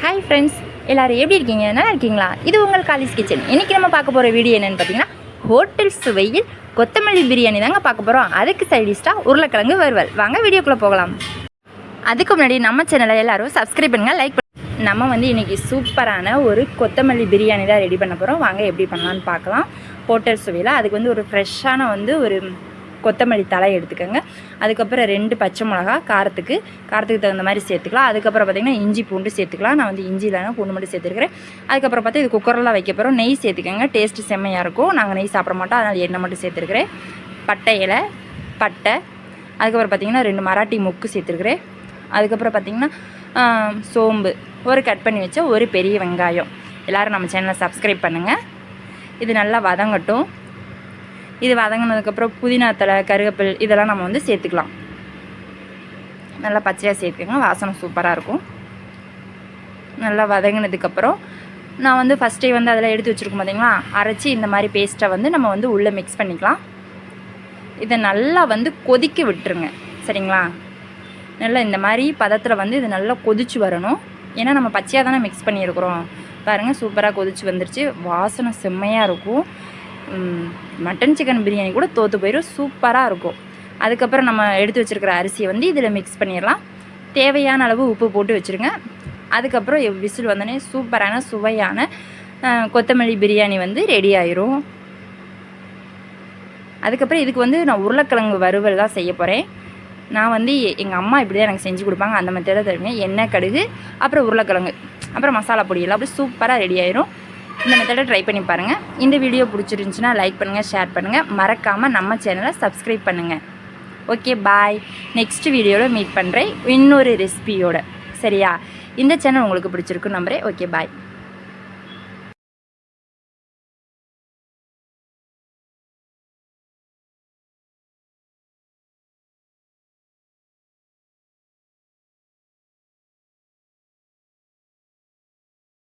Hi friends, எல்லோரும் எப்படி இருக்கீங்க? நல்லா இருக்கீங்களா? இது உங்கள் காலிஸ் கிச்சன். இன்றைக்கி நம்ம பார்க்க போகிற வீடியோ என்னென்னு பார்த்தீங்கன்னா, ஹோட்டல் சுவையில் கொத்தமல்லி பிரியாணி தாங்க பார்க்க போகிறோம். அதுக்கு சைடிஷ்டாக உருளைக்கிழங்கு வறுவல். வாங்க வீடியோக்குள்ளே போகலாம். அதுக்கு முன்னாடி நம்ம சேனலை எல்லோரும் சப்ஸ்கிரைப் பண்ணுங்கள், லைக் பண்ணுங்கள். நம்ம இன்றைக்கி சூப்பரான ஒரு கொத்தமல்லி பிரியாணி தான் ரெடி பண்ண போகிறோம். வாங்க எப்படி பண்ணலான்னு பார்க்கலாம். ஹோட்டல் சுவையில் அதுக்கு ஒரு ஃப்ரெஷ்ஷான ஒரு கொத்தமல்லி தழை எடுத்துக்கோங்க. அதுக்கப்புறம் 2 பச்சை மிளகா காரத்துக்கு தகுந்த மாதிரி சேர்த்துக்கலாம். அதுக்கப்புறம் பார்த்திங்கன்னா இஞ்சி பூண்டு சேர்த்துக்கலாம். நான் இஞ்சி இல்லைனா பூண்டு மட்டும் சேர்த்துருக்கிறேன். அதுக்கப்புறம் பார்த்தா இது குக்கரில் வைக்க போகிறோம். நெய் சேர்த்துக்கோங்க, டேஸ்ட்டு செம்மையாக இருக்கும். நாங்கள் நெய் சாப்பிட மாட்டோம், அதனால் எண்ணெய் மட்டும் சேர்த்துருக்கிறேன். பட்டை இலை, பட்டை, அதுக்கப்புறம் பார்த்திங்கன்னா 2 மராட்டி மொக்கு சேர்த்துருக்கிறேன். அதுக்கப்புறம் பார்த்திங்கன்னா சோம்பு, ஒரு கட் பண்ணி வச்ச ஒரு பெரிய வெங்காயம். எல்லோரும் நம்ம சேனலை சப்ஸ்கிரைப் பண்ணுங்கள். இது நல்லா வதங்கட்டும். இது வதங்கினதுக்கப்புறம் புதினா தழை, கருவேப்பில் இதெல்லாம் நம்ம சேர்த்துக்கலாம். நல்லா பச்சையாக சேர்த்துக்கங்க, வாசனை சூப்பராக இருக்கும். நல்லா வதங்கினதுக்கப்புறம் நான் ஃபஸ்ட்டே அதில் எடுத்து வச்சுருக்கோம் பார்த்திங்களா, அரைச்சி இந்த மாதிரி பேஸ்ட்டை நம்ம உள்ளே மிக்ஸ் பண்ணிக்கலாம். இதை நல்லா கொதிக்க விட்டுருங்க, சரிங்களா? நல்லா இந்த மாதிரி பதத்தில் இது நல்லா கொதிச்சு வரணும். ஏன்னா நம்ம பச்சையாக தானே மிக்ஸ் பண்ணியிருக்கிறோம். பாருங்கள், சூப்பராக கொதிச்சு வந்துருச்சு. வாசனை செம்மையாக இருக்கும். மட்டன் சிக்கன் பிரியாணி கூட தோற்று போயிடும், சூப்பராக இருக்கும். அதுக்கப்புறம் நம்ம எடுத்து வச்சுருக்கிற அரிசியை இதில் மிக்ஸ் பண்ணிடலாம். தேவையான அளவு உப்பு போட்டு வச்சுருங்க. அதுக்கப்புறம் விசில் வந்தோடனே சூப்பரான சுவையான கொத்தமல்லி பிரியாணி ரெடி ஆயிரும். அதுக்கப்புறம் இதுக்கு நான் உருளைக்கிழங்கு வறுவல் தான் செய்ய போகிறேன். நான் எங்கள் அம்மா இப்படி தான் எனக்கு செஞ்சு கொடுப்பாங்க, அந்த மெத்தடில் தருவேன். எண்ணெய், கடுகு, அப்புறம் உருளைக்கிழங்கு, அப்புறம் மசாலா பொடியெல்லாம் அப்படி சூப்பராக ரெடி ஆயிரும். இந்த மெத்தடை ட்ரை பண்ணி பாருங்கள். இந்த வீடியோ பிடிச்சிருந்துச்சுன்னா லைக் பண்ணுங்கள், ஷேர் பண்ணுங்கள். மறக்காமல் நம்ம சேனலை சப்ஸ்கிரைப் பண்ணுங்கள். ஓகே, பாய். நெக்ஸ்ட் வீடியோவில் மீட் பண்ணுறேன் இன்னொரு ரெசிபியோட. சரியா? இந்த சேனல் உங்களுக்கு பிடிச்சிருக்குன்னு நம்புகிறேன். ஓகே, பாய்.